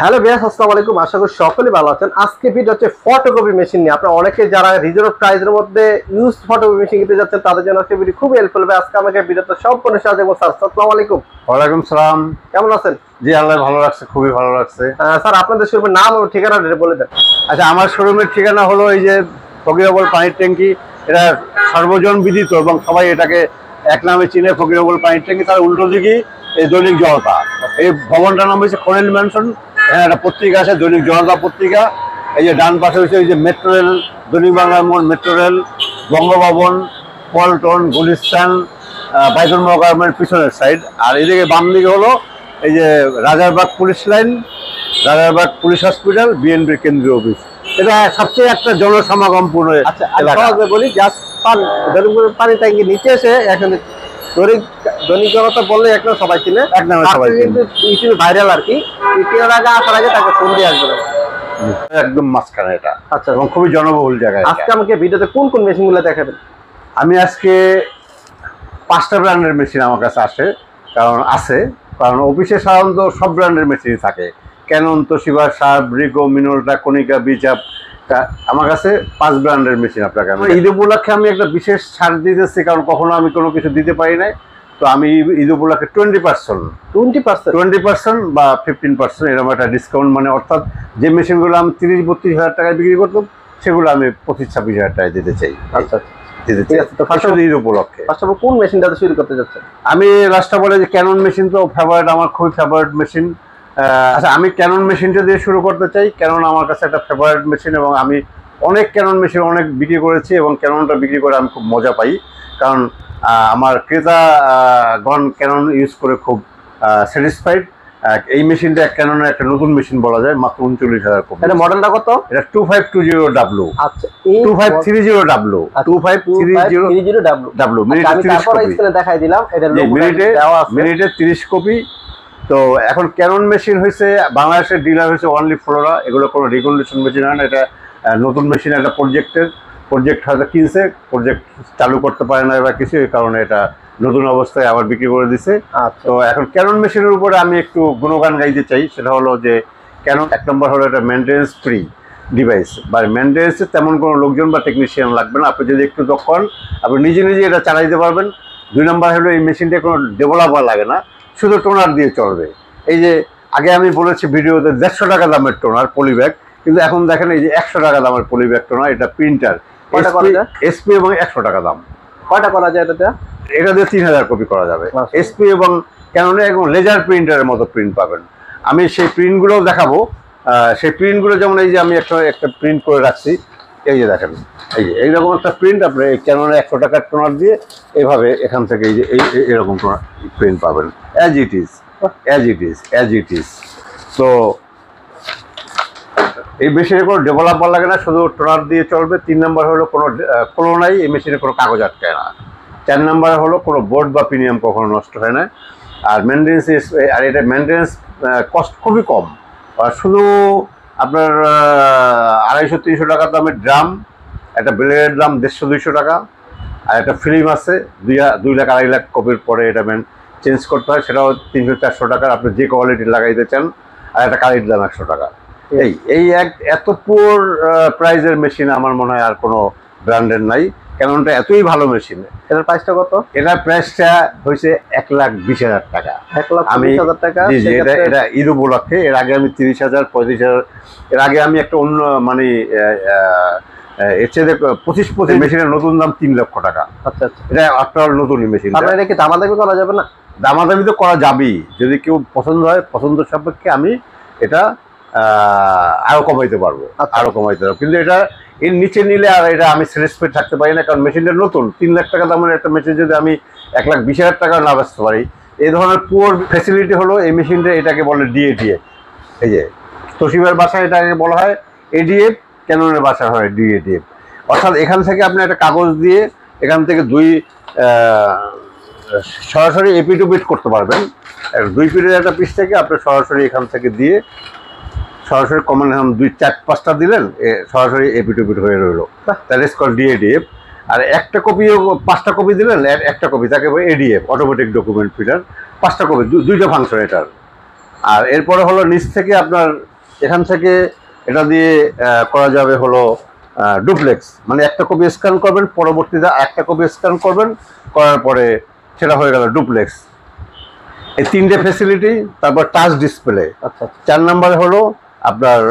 Hello viewers, আসসালামু আলাইকুম। আশা করি সকলেই ভালো আছেন। আজকে ভিডিও হচ্ছে ফটোকপি মেশিন নিয়ে। আপনারা অনেকে যারা রিজনেবল প্রাইসের মধ্যে ইউজ ফটোকপি মেশিন কিনতে যাচ্ছেন তাদের জন্য আজকে ভিডিও খুবই হেল্পফুল হবে। আজকে আমাকে ভিডিওতে সম্পূর্ণ সাহায্য করবেন স্যার। আসসালামু আলাইকুম। ওয়ালাইকুম সালাম। কেমন আছেন? জি, আল্লাহ ভালো রাখছে, খুবই ভালো রাখছে। স্যার, আপনাদের শোরুমের নাম ও ঠিকানা বলে দেন। আচ্ছা, আমার শোরুমের ঠিকানা হলো এই যে ফকিরাবল পানির ট্যাঙ্কি। এটা সর্বজন বিদিত এবং সবাই এটাকে এক নামে চিনে, ফকিরাবল পানির ট্যাঙ্কি। তার উল্টো দিকেই এই দৈনিক জনতা। এই ভবনটার নাম হচ্ছে খনিল ম্যানশন। এখানে একটা পত্রিকা আছে, দৈনিক জনতা পত্রিকা। এই যে ডান পাশে হচ্ছে এই যে মেট্রো রেল, দৈনিক বাংলার মোড়, মেট্রো রেল, বঙ্গভবন, পল্টন, গুলিস্তান, বাইতুল মোকাররমের পিছনের সাইড। আর এদিকে বাম দিকে হলো এই যে Rajarbagh police line, Rajarbagh police hospital, বিএনপির কেন্দ্রীয় অফিস। এটা সবচেয়ে একটা জনসমাগমপূর্ণ এলাকা। বলি, জাস্ট পানি ট্যাঙ্কি নিচে এসে এখন দৈনিক জনতা বললে একটা সবাই চিনে, এক নামে সবাই কিন্তু ইউটিউবে ভাইরাল আর কি। ইউটিউবের আগে আসার আগে তাকে ফোন দিয়ে আসবে। একদম মাঝখানে এটা। আচ্ছা, এবং খুবই জনবহুল জায়গা। আজকে আমাকে ভিডিওতে কোন কোন মেশিনগুলো দেখাবেন? আমি আজকে 5টা ব্র্যান্ডের মেশিন আমার কাছে কারণ অফিসে সাধারণত সব ব্র্যান্ডের মেশিনই থাকে। Canon, Toshiba, Sharp, Ricoh, Minolta, Konica, বিচাপ। আমার কাছে 5 ব্র্যান্ডের মেশিন আপনাকে। ঈদ উপলক্ষে আমি একটা বিশেষ ছাড় দিতেছি, কারণ কখনো আমি কোনো কিছু দিতে পারি নাই। তো আমি ঈদ উপলক্ষে 20% বা 15% এরকম একটা ডিসকাউন্ট, মানে অর্থাৎ যে মেশিনগুলো আমি 30-32 হাজার টাকায় বিক্রি করতাম সেগুলো আমি 25-26 হাজার টাকায় দিতে চাই। আচ্ছা, ঈদ উপলক্ষে কোন মেশিনটাতে শুরু করতে যাচ্ছেন? আমি লাস্টটা বলে যে ক্যানন মেশিন তো ফেভারিট, আমার খুবই ফেভারিট মেশিন। আচ্ছা, আমি ক্যানন মেশিনটা দিয়ে শুরু করতে চাই। ক্যানন আমার কাছে একটা ফেভারিট মেশিন এবং আমি অনেক ক্যানন মেশিন বিক্রি করেছি এবং ক্যাননটা বিক্রি করে আমি খুব মজা পাই। কারণ আমার ক্রেতাগণ ক্যানন ইউজ করে খুব স্যাটিসফাইড। এই মেশিনটা ক্যাননের একটা নতুন মেশিন বলা যায়, মাত্র 39,000 কপি। এটা মডেলটা কত? এটা 2520W। আচ্ছা, 2530W। 2530W। মিনিটে 30 কপি দেখাই দিলাম। এটা মিনিটে 30 কপি। তো এখন ক্যানন মেশিন হয়েছে, বাংলাদেশের ডিলার হয়েছে অনলি ফ্লোরা। এগুলো কোনো রেগুলেশন মেশিন হয় না। এটা নতুন মেশিন, একটা প্রজেক্ট হয়তো কিনছে, প্রজেক্ট চালু করতে পারে না বা কিছু, এই কারণে এটা নতুন অবস্থায় আবার বিক্রি করে দিছে। তো এখন ক্যানন মেশিনের উপরে আমি একটু গুণগান গাইতে চাই। সেটা হলো যে ক্যানন 1 নম্বর হলো এটা মেনটেন্স ফ্রি ডিভাইস, বা মেনটেন্সে তেমন কোনো লোকজন বা টেকনিশিয়ান লাগবে না। আপনি যদি একটু দক্ষ হন, আপনি নিজে এটা চালাইতে পারবেন। 2 নম্বর হলো এই মেশিনটা কোনো ডেভেলপার লাগে না, শুধু টোনার দিয়ে চলবে। এই যে আগে আমি বলেছি ভিডিওতে 150 টাকা দামের টোনার পলিব্যাগ, কিন্তু এখন দেখেন এই যে 100 টাকা দামের পলিব্যাগ টোনার। এটা প্রিন্টার এসপি এবং 100 টাকা দাম। কয়টা করা যায় এটাতে? এটা দিয়ে 3000 কপি করা যাবে। এসপি এবং ক্যাননে একদম লেজার প্রিন্টারের মতো প্রিন্ট পাবেন। আমি সেই প্রিন্টগুলোও দেখাবো। সেই প্রিন্টগুলো যেমন এই যে আমি একটা প্রিন্ট করে রাখছি, এই যে দেখেন, এই যে এইরকম একটা প্রিন্ট আপনি এই ক্যাননে 100 টাকার টোনার দিয়ে এইভাবে এখান থেকে এই যে এরকম প্রিন্ট পাবেন, অ্যাজ ইট ইজ। তো এই মেশিনে কোনো ডেভেলপার লাগে না, শুধু টোনার দিয়ে চলবে। 3 নম্বর হলো কোনো নাই, এই মেশিনে কোনো কাগজ আটকায় না। 4 নম্বর হলো কোনো বোর্ড বা প্রিমিয়াম কখনো নষ্ট হয় না। আর এটা মেনটেন্স কস্ট খুবই কম। আর শুধু আপনার 250-300 টাকা দামের ড্রাম, একটা ব্লেডের দাম 150-200 টাকা, আর একটা ফিল্ম আছে 2 লাখ 2.5 লাখ কপির পরে এটা চেঞ্জ করতে হয়, সেটাও 300-400 টাকার, আপনি যে কোয়ালিটি লাগাইতে চান। আর একটা কালির দাম 100 টাকা। এত পুয়ার প্রাইজের মেশিন আমার মনে হয় আর কোনো ব্র্যান্ডের নাই। ক্যাননটা এতই ভালো মেশিন। এটার প্রাইসটা কত? এটার প্রাইসটা হয়েছে 1,20,000 টাকা। 1,20,000 টাকা। এটা ঈদ উপলক্ষে। এর আগে আমি 30,000, 35,000, এর আগে আমি একটা অন্য মানে এর চেয়ে 25 মেশিনের নতুন দাম 3 লক্ষ টাকা। আচ্ছা, এটা আপনার নতুন মেশিন। এটা কি দামাদামি করা যাবে না? দামাদামি তো করা যাবেই, যদি কেউ পছন্দ হয়, পছন্দ সাপেক্ষে আমি এটা আরো কমাইতে পারবো। কিন্তু এটা এর নিচে নিলে আর এটা আমি স্যাটিসফাইড থাকতে পারি না, কারণ মেশিনটা নতুন। 3 লাখ টাকা দামের একটা মেশিন যদি আমি 1,20,000 টাকা না বেচতে পারি, এই ধরনের পুয়ার ফ্যাসিলিটি হলো এই মেশিনটা। এটাকে বলে ডিএডিএফ। এই যে তোশিবার ভাষায় এটাকে বলা হয় এডিএফ, ক্যাননের ভাষায় হয় ডিএডিএফ। অর্থাৎ এখান থেকে আপনি একটা কাগজ দিয়ে এখান থেকে সরাসরি এপি টু পিট করতে পারবেন। 2 পিটের একটা পিস থেকে আপনি সরাসরি এখান থেকে দিয়ে সরাসরি কমন 2-4-5টা দিলেন, সরাসরি এপি টু পিট হয়ে রইল। That is called DADF. আর একটা কপিও 5টা কপি দিলেন, একটা কপি তাকে এডিএফ, অটোমেটিক ডকুমেন্ট ফিডার। 5টা কপি, 2টা ফাংশন এটার। আর এরপরে হলো নিচ থেকে আপনার এখান থেকে এটা দিয়ে করা যাবে হলো ডুপ্লেক্স, মানে একটা কপি স্ক্যান করবেন, পরবর্তীতে একটা কপি স্ক্যান করবেন, করার পরে সেটা হয়ে গেল ডুপ্লেক্স। এই তিনটে ফেসিলিটি। তারপর টাচ ডিসপ্লে। আচ্ছা 4 নম্বরে হলো আপনার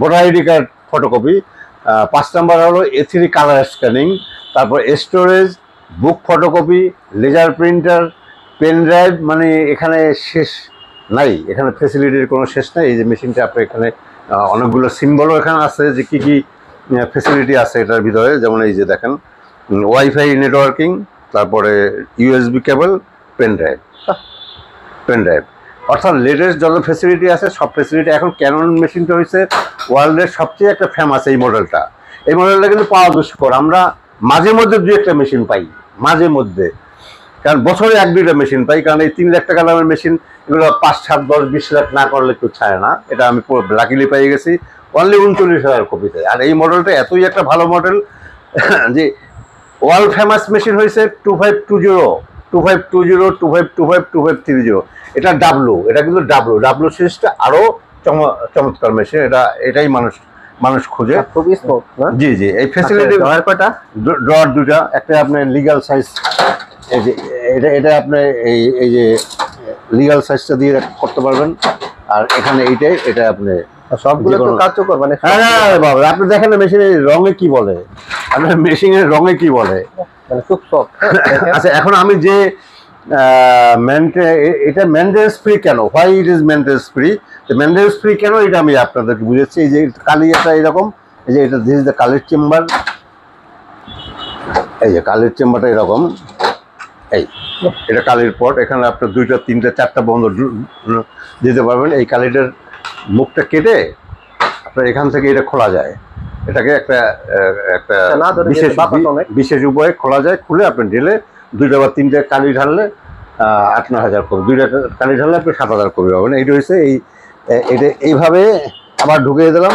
ভোটার আইডি কার্ড ফটোকপি। 5 নম্বরে হলো A3 কালার স্ক্যানিং। তারপর storage, book photocopy, laser printer, pen drive, মানে এখানে শেষ নাই, এখানে ফেসিলিটির কোনো শেষ নাই। এই যে মেশিনটা আপনার এখানে অনেকগুলো সিম্বলও এখানে আছে যে কী কী ফেসিলিটি আছে এটার ভিতরে, যেমন এই যে দেখেন ওয়াইফাই নেটওয়ার্কিং, তারপরে USB কেবল, পেন ড্রাইভ, অর্থাৎ লেটেস্ট যত ফেসিলিটি আছে সব ফেসিলিটি। এখন ক্যানন মেশিনটা হয়েছে ওয়ার্ল্ডের সবচেয়ে একটা ফেমাস এই মডেলটা। এই মডেলটা কিন্তু পাওয়া দুষ্কর, আমরা মাঝে মধ্যে 2-1টা মেশিন পাই, মাঝে মধ্যে, কারণ বছরে 1-2টা মেশিন পাই, কারণ এই 3 লাখ টাকা দামের মেশিন এগুলো 5, 7, 10, 20 লাখ না করলে কেউ ছায় না। এটা আমি লাকিলি পেয়ে গেছি অনলি 39,000 কপিতে। আর এই মডেলটা এতই একটা ভালো মডেল যে ওয়ার্ল্ড ফেমাস মেশিন হয়েছে 2520, 2520, 2525, 2530। এটা ডাব্লু, এটা কিন্তু ডাব্লু সিরিজটা আরো চমৎকার মেশিন। এটাই মানুষ খুঁজে। খুবই স্মুথ না? জি এই ফ্যাসিলিটি। ড্রয়ার কয়টা? ড্রয়ার 2টা, একটা আপনার লিগ্যাল সাইজ, এই যে এটা আপনি এই যে লিগ্যাল সাইজটা দিয়ে করতে পারবেন। আর এখানে এটা আপনি সবগুলো তো কার্যকর, মানে হ্যাঁ বাবা, আপনি দেখেন না মেশিনের রঙে কি বলে, আপনার মেশিনের রঙে কি বলে, মানে খুব সফট। আচ্ছা, এখন আমি যে এটা মেনটেন্স ফ্রি কেন, why it is maintenance free, maintenance free কেন এটা আমি আপনাদেরকে বুঝেছি। এই যে কালি একটা এরকম, এই যে এটা দিস দ্য কালির চেম্বার, এই যে কালির চেম্বারটা এরকম, এই এটা কালির পট, এখানে আপনার 2টা 3টা 4টা বন্ধ দিতে পারবেন। এই কালিটার মুখটা কেটে আপনার এখান থেকে এটা খোলা যায়, এটাকে একটা বিশেষ উপায়ে খোলা যায়। খুলে আপনি ঢেলে 2টা বা 3টে কালি ঢাললে 8-9 হাজার কপি, 2টা কালি ঢাললে আপনি 7,000 কপি পাবেন। এইটা হচ্ছে এটা এইভাবে আবার ঢুকিয়ে দিলাম,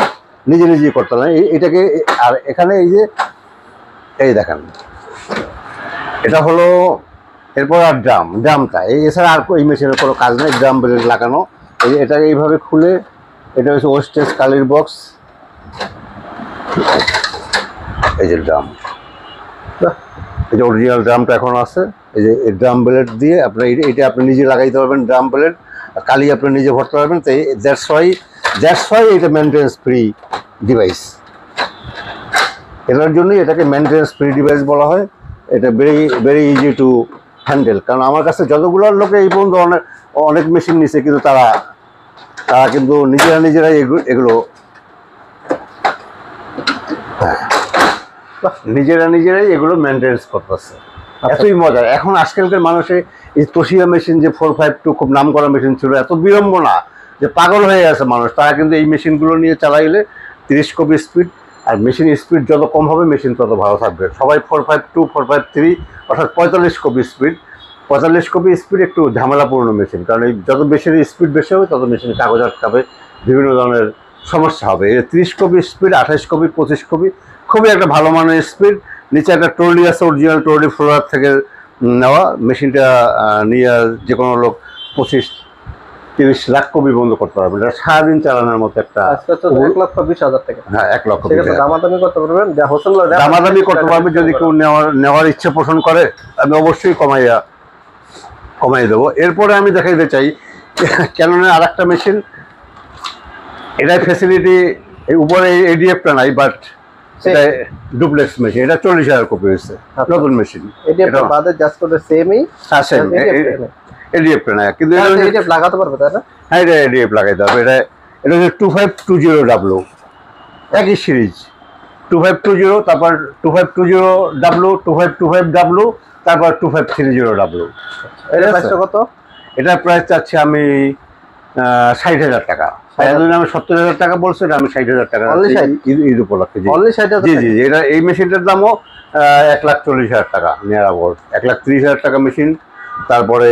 নিজেই করতে হবে এটাকে। আর এখানে এই যে এই দেখেন, এটা হলো এরপর আর ড্রামটা এছাড়া আর এই মেশিনের কোনো কাজ নেই, ড্রাম বেল্ট লাগানো। এই যে এটাকে এইভাবে খুলে, এটা হচ্ছে ওয়েস্টেজ কালির বক্স, এই যে ড্রাম, এই যে অরিজিনাল ড্রামটা এখন আছে। এই যে ড্রাম বেলেট দিয়ে আপনার এটা আপনি নিজে লাগাইতে পারবেন, ড্রাম বেলেট কালি আপনি নিজে ভরতে পারবেন। তো দ্যাটস ওয়াই এটা মেনটেন্স ফ্রি ডিভাইস। এটার জন্যই এটাকে মেনটেন্স ফ্রি ডিভাইস বলা হয়। এটা ভেরি ইজি টু হ্যান্ডেল, কারণ আমার কাছে যতগুলোর লোকে এই পর্যন্ত অনেক মেশিন নিছে, কিন্তু তারা কিন্তু নিজেরাই এগুলো নিজেরাই এগুলো মেনটেন্স করতেছে। এতই মজা। এখন আজকালকার মানুষে এই তোশিয়া মেশিন যে 452 খুব নাম করা মেশিন ছিল, এত বিড়ম্বনা যে পাগল হয়ে গেছে মানুষ। তারা কিন্তু এই মেশিনগুলো নিয়ে চালাইলে 30 কপি স্পিড, আর মেশিন স্পিড যত কম হবে মেশিন তত ভালো থাকবে। সবাই 452, 453 অর্থাৎ 45 কপি স্পিড। 45 কপি স্পিড একটু ঝামেলাপূর্ণ মেশিন, কারণ এই যত মেশিনের স্পিড বেশি হবে তত মেশিনে কাগজ আটকাবে, বিভিন্ন ধরনের সমস্যা হবে। এই 30 কপি স্পিড, 28 কপি, 25 কপি খুবই একটা ভালো মানের স্পিড। নিচে একটা ট্রলি আছে, অরিজিনাল ট্রলি ফ্লোরার থেকে নেওয়া। মেশিনটা নিয়ে যে কোনো লোক 25-30 লাখ কপি বন্ধ করতে পারবে। এটা সারাদিন চালানোর মতো একটা। 1,20,000 টাকা। হ্যাঁ, 1 লক্ষ। দামাদামি করতে পারবেন, দামাদামি করতে পারবে। যদি কেউ নেওয়ার ইচ্ছে পোষণ করে আমি অবশ্যই কমাই দেবো। এরপরে আমি দেখাইতে চাই ক্যাননের আর একটা মেশিন। এটাই ফ্যাসিলিটি উপরে এডিএফটা নাই, বাট এটা ডুপ্লেক্স মেশিন। এটা 40,000 কপি হয়েছে, নতুন মেশিন। এটা বাদে জাস্ট করে সেমই। হ্যাঁ, সেম এডিএফটা নাই, কিন্তু এডিএফ লাগাতে পারবে তাই না? হ্যাঁ, এটা এডিএফ লাগাইতে হবে। এটা হচ্ছে 2520W, একই সিরিজ। 2520, তারপর 2520W, 2525W, তারপর 2530W। এটা প্রাইসটা কত? এটা প্রাইস চাচ্ছি আমি 60,000 টাকা। আমি 70,000 টাকা বলছি, আমি 60,000 টাকা ঈদ উপলক্ষে। জি এটা এই মেশিনটার দামও 1,40,000 টাকা, নিয়ার অ্যাবাউট 1,30,000 টাকা মেশিন। তারপরে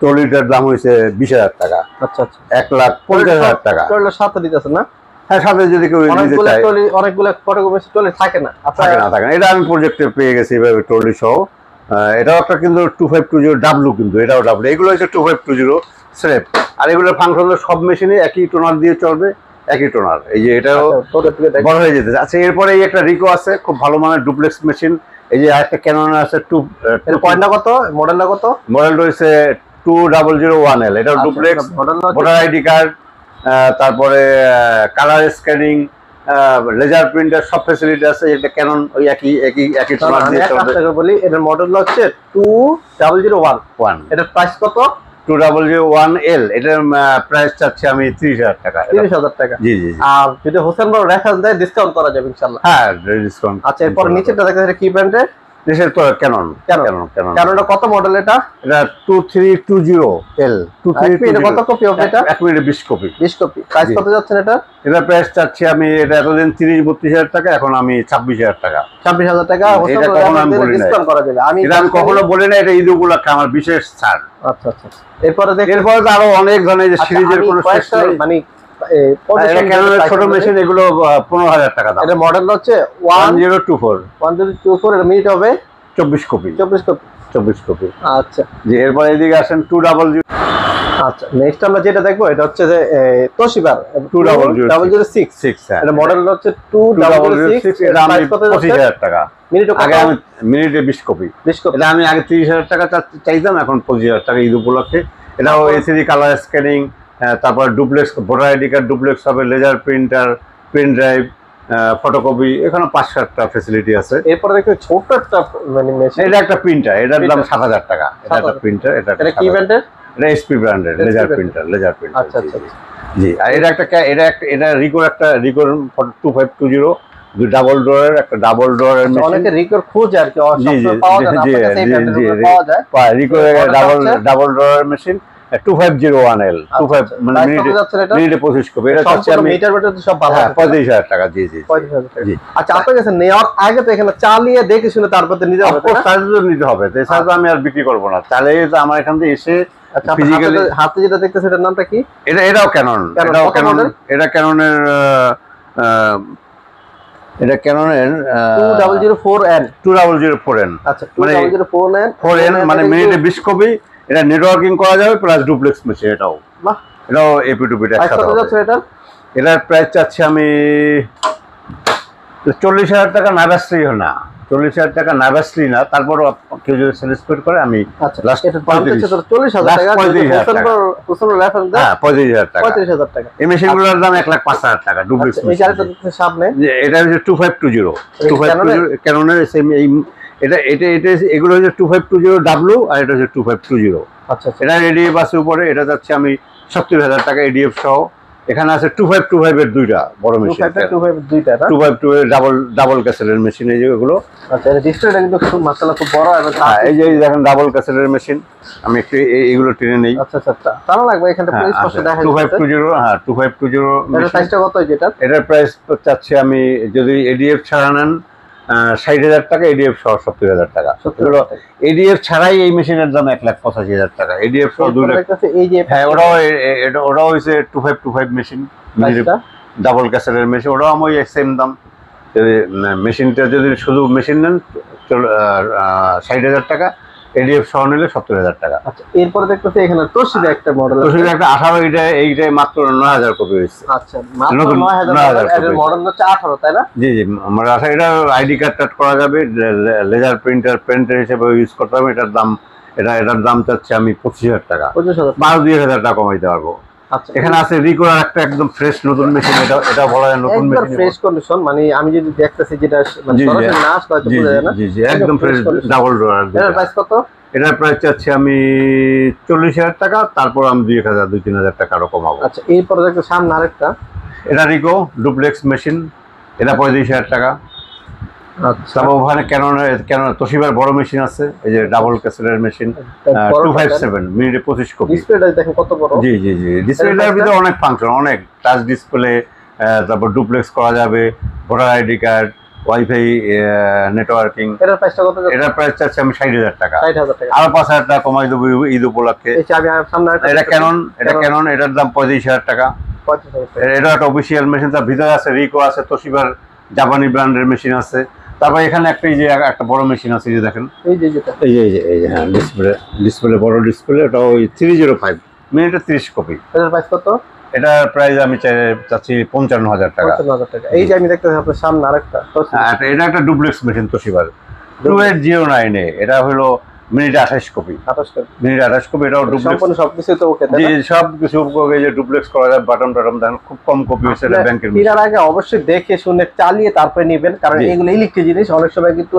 ট্রলিটার দাম হয়েছে 20,000 টাকা। আচ্ছা, 1,50,000 টাকা। সাথে দিতেছেন না? হ্যাঁ, সাথে যদি কেউ নিতে চায়। অনেকগুলো ফটোকপি ট্রলি থাকে না। এটা আমি প্রজেক্টে পেয়ে গেছি এভাবে ট্রলি সহ। এটাও একটা কিন্তু 2520W, কিন্তু এটাও ডাব্লু। এগুলো হচ্ছে 2520 স্রেফ। আর এগুলোর ফাংশন সব মেশিনে একই টোনার দিয়ে চলবে, একই টোনার। এই যে এটাও বড় হয়ে যেতেছে। আচ্ছা, এরপরে এই একটা রিকো আছে, খুব ভালো মানের ডুপ্লেক্স মেশিন। এই যে একটা ক্যানন আছে পয়েন্টটা কত, মডেলটা কত? মডেল রয়েছে 2001L। এটা ডুপ্লেক্স, ভোটার আইডি কার্ড, তারপরে কালার স্ক্যানিং, লেজার প্রিন্টার, সব ফ্যাসিলিটি আছে। এটা ক্যানন ওই একই একই একই টোনার দিয়ে চলবে। বলি এটার মডেল হচ্ছে 2001। এটার প্রাইস কত? 2001L। এটার প্রাইস চাচ্ছি আমি 30,000 টাকা। 30,000 টাকা। জি জি। আর যদি হোসেন বড় রেফারেন্স দেয় ডিসকাউন্ট করা যাবে ইনশাআল্লাহ। হ্যাঁ, ডিসকাউন্ট। আচ্ছা, এরপর নিচেটা দেখেন এটা কি ব্র্যান্ডের? দেশের তো ক্যানন। ক্যাননটা কত মডেল এটা? এটা 2320L। এটা কত কপি হবে এটা? 1 মিনিটে 20 কপি। 20 কপি। প্রাইস কত যাচ্ছেন এটা? এটা প্রাইস চাচ্ছি আমি, এটা এতদিন 30-32,000 টাকা, এখন আমি 26,000 টাকা। 26,000 টাকা এটা কখনো আমি বলি না, ডিসকাউন্ট করা যাবে। আমি কখনো বলি না, এটা ঈদ উপলক্ষে আমার বিশেষ ছাড়। আচ্ছা আচ্ছা। এরপরে তো আরো অনেক ধরনের যে সিরিজের কোনো শেষ নেই। মানে ছোট মেশিন এগুলো 15,000 টাকা দাম। এটা মডেল হচ্ছে 1024। এটা মিনিট হবে 24 কপি। 24 কপি। আচ্ছা জি, এরপরে এদিকে আসেন 200। আচ্ছা, নেক্সট আমরা যেটা দেখবো এটা হচ্ছে যে তোশিবার 2006। এটা মডেল হচ্ছে 2006। এটা আমি 25,000 টাকা। মিনিট আগে আমি মিনিটে 20 কপি। এটা আমি আগে 30,000 টাকা চাইতাম, এখন 25,000 টাকা ঈদ উপলক্ষে। এটাও এসিডি কালার স্ক্যানিং, তারপর duplex voter ID card duplex হবে, laser printer, pen drive, photocopy, এখানে 5-7টা ফ্যাসিলিটি আছে। এরপর দেখো ছোট একটা মানে মেশিন। এটা একটা প্রিন্টার, এটার দাম 7,000 টাকা। এটা একটা প্রিন্টার। এটা কি ব্র্যান্ডের? এটা এসপি ব্র্যান্ডের লেজার প্রিন্টার। আচ্ছা আচ্ছা জি। আর এটা রিকোর 2520, ডাবল ডোরের একটা ডাবল ডোরের মেশিন। অনেকে রিকোর খোঁজে আর কি, সবসময় পাওয়া যায় না। আপনার কাছে এই ব্র্যান্ডের পাওয়া যায়। রিকোর ডাবল ডোরের মেশিন 2501L। 25 মানে মিনিটে 25 কপি। এটা চাচ্ছি আমি মিটার মিটার সব ভালো। 35,000 টাকা। জি জি। 35,000 টাকা। আচ্ছা, আপনার কাছে নেওয়ার আগে তো এখানে চালিয়ে দেখে শুনে তারপর নিতে হবে। নিতে হবে, এছাড়া আমি আর বিক্রি করবো না। তাহলে আমার এখান থেকে এসে ফিজিক্যালি হাতে যেটা দেখতেছে এটার নামটা কি? এটাও ক্যানন। এটা ক্যাননের 2004N। আচ্ছা, 2004N মানে মিনিটে 20 কপি। এটা নেটওয়ার্কিং করা যাবে প্লাস ডুপ্লেক্স মেশিন। এটাও এপি টু পিটা একসাথে হবে। এটার প্রাইস চাচ্ছি আমি 40,000 টাকা। না বেচলেই না, 40,000 টাকা না বেচলেই না। তারপর কেউ যদি সেলিসপেট করে আমি লাস্ট 40,000 টাকা। 35,000 টাকা। এই মেশিনগুলোর দাম 1,05,000 টাকা ডুপ্লেক্স মেশিন। সামনে এটা হচ্ছে 2520 ক্যাননের সেম। এগুলো হচ্ছে 2520W আর এটা হচ্ছে 2520। আচ্ছা, এটা এডিএফ আছে উপরে। এটা যাচ্ছে আমি 70,000 টাকা এডিএফ সহ। এখানে আছে 2525 এর দুইটা বড় মেশিন। 2525 ডাবল ক্যাসেলের মেশিন এই যেগুলো। আচ্ছা, এটা ডিসপ্লেটা কিন্তু খুব মাশাআল্লাহ খুব বড় এবং এই যে দেখেন ডাবল ক্যাসেলের মেশিন। আমি একটু এইগুলো টেনে নেই। আচ্ছা আচ্ছা, তাহলে লাগবে এখানে প্রাইস কত দেখা যাচ্ছে? 2520। হ্যাঁ, 2520 এর প্রাইসটা কত যেটা? এটার প্রাইস চাচ্ছি আমি, যদি এডিএফ ছাড়া নেন 60,000 টাকা, এডিএফ সহ 70,000 টাকা। এডিএফ ছাড়াই এই মেশিনের দাম 1,85,000 টাকা। এডিএফ সহ 2 লাখ। হ্যাঁ, ওরাও হচ্ছে 2525 মেশিন, ডাবল ক্যাসেলের মেশিন। ওরাও আমি সেম দাম। মেশিনটা যদি শুধু মেশিন নেন 60,000 টাকা, এডিএফ সহ নিলে 70,000 টাকা। আচ্ছা, এরপরে দেখতেছি এখানে তোশিবা একটা মডেল। তোশিবা একটা 18। এইটাই মাত্র 9,000 কপি হয়েছে। আচ্ছা, মাত্র 9,000। এর মডেল হচ্ছে 18, তাই না? জি জি। আমরা এটা আইডি কার্ড করা যাবে, লেজার প্রিন্টার হিসেবে ইউজ করতে হবে। এটার দাম চাচ্ছি আমি 25,000 টাকা। 12,000 টাকা কমাইতে পারবো। আচ্ছা, এখানে আছে রিকোর একটা একদম ফ্রেশ নতুন মেশিন। এটা বলা যায় নতুন মেশিন, ফ্রেশ কন্ডিশন। মানে আমি যদি দেখতেছি যেটা মানে সরাসরি না আসলে হয়তো বোঝা যায় না। জি জি, একদম ফ্রেশ ডাবল ডোর। এর প্রাইস কত? এটার প্রাইস চাচ্ছি আমি 40,000 টাকা। তারপর আমি 2,000-3,000 টাকা আরো কমাবো। আচ্ছা, এরপরে দেখো সামনে আরেকটা। এটা রিকো ডুপ্লেক্স মেশিন। এটা 35,000 টাকা। আচ্ছা, তারপর ওখানে ক্যানন তোশিবার বড় মেশিন আছে। এই যে ডাবল ক্যাসেলের মেশিন 257, মিনিটে 25 কপি। ডিসপ্লেটা দেখেন কত বড়। জি জি জি। ডিসপ্লেটার ভিতরে অনেক ফাংশন, অনেক টাচ ডিসপ্লে, তারপর ডুপ্লেক্স করা যাবে, voter ID card, wifi networking. এটার প্রাইসটা কত? এটার প্রাইস চাচ্ছি আমি 60,000 টাকা। 60,000 টাকা। আরো 5,000 টাকা কমাই দেবো ঈদ উপলক্ষে। এটা ক্যানন। এটার দাম 35,000 টাকা। 35,000 টাকা। এটা একটা অফিসিয়াল মেশিন। তার ভিতরে আছে রিকো আছে, তোশিবার জাপানি ব্র্যান্ডের মেশিন আছে। তারপর এখানে একটা বড় মেশিন আছে, যে দেখেন এই যে হ্যাঁ, ডিসপ্লে বড় ডিসপ্লে। এটা ওই 305 মিনিটে 30 কপি। এটার প্রাইস কত? এটার প্রাইস আমি চাচ্ছি 55,000 টাকা। 55,000 টাকা। এই যে আমি দেখতেছি আপনার সামনে আরেকটা এটা একটা ডুপ্লেক্স মেশিন তোশিবার 2809 এটা হলো মিনিটে 28 কপি। 28 টাকা। মিনিটে 28 কপি, এটাও ডুপ্লেক্স। সম্পূর্ণ সবকিছু তো ওকে, তাই জি না? সবকিছু এই যে ডুপ্লেক্স করা যায়, বাটন টাটন দেন, খুব কম কপি হয়েছে এটা ব্যাংকের মেশিন। কেনার আগে অবশ্যই দেখে শুনে চালিয়ে তারপরে নেবেন, কারণ এগুলো ইলেকট্রিক জিনিস, অনেক সময় কিন্তু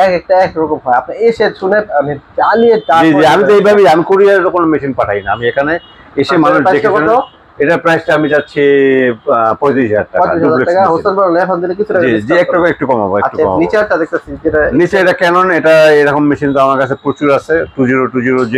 এক একটা এক রকম হয়। আপনি এসে শুনে আমি চালিয়ে জি জি, আমি তো এইভাবেই, আমি কুরিয়ারের কোনো মেশিন পাঠাই না, আমি এখানে এসে মানুষ দেখে শুনে। এটা প্রাইসটা আমি যাচ্ছি 35,000 টাকা। 35,000 টাকা। হোলসেল বড় লেফান দিলে কিছু টাকা জি জি, একটু কমাবো, একটু আচ্ছা, কমাবো। নিচেরটা দেখতেছি যেটা নিচে এটা ক্যানন, এটা এরকম মেশিন তো আমার কাছে প্রচুর আছে, 2020J।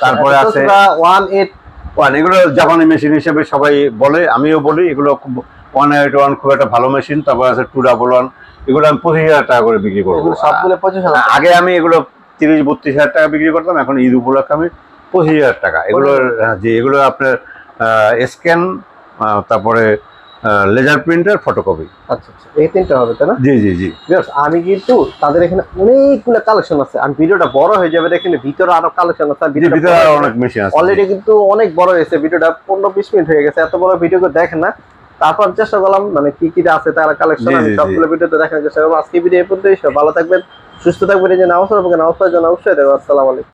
তারপরে আছে 181। এগুলো জাপানি মেশিন হিসেবে সবাই বলে, আমিও বলি এগুলো খুব 181 খুব একটা ভালো মেশিন। তারপর আছে 211, এগুলো আমি 25,000 টাকা করে বিক্রি করবো। সবগুলো 25,000। আগে আমি এগুলো 30-32,000 টাকা বিক্রি করতাম, এখন ঈদ উপলক্ষে আমি 25,000 টাকা। এগুলো যে এগুলো আপনার স্ক্যান, তারপরে লেজার প্রিন্টার, ফটোকপি। আচ্ছা আচ্ছা, এই তিনটা হবে, তাই না? জি জি জি। আমি কিন্তু তাদের এখানে অনেকগুলো কালেকশন আছে, আমি ভিডিওটা বড় হয়ে যাবে দেখেন, ভিতরে আরো কালেকশন আছে, ভিতরে অনেক মেশিন আছে অলরেডি কিন্তু অনেক বড় হয়েছে ভিডিওটা, 15-20 মিনিট হয়ে গেছে, এত বড় ভিডিও দেখেন না। তারপর চেষ্টা করলাম মানে কি কি আছে তার কালেকশন, আমি সবগুলো ভিডিওতে দেখানোর চেষ্টা করবো। আজকে ভিডিও এই পর্যন্তই। ভালো থাকবেন, সুস্থ থাকবেন, এই যে নামাজ পড়বেন, নামাজ পড়ার জন্য অবশ্যই দেবো। আসসালামু আলাইকুম।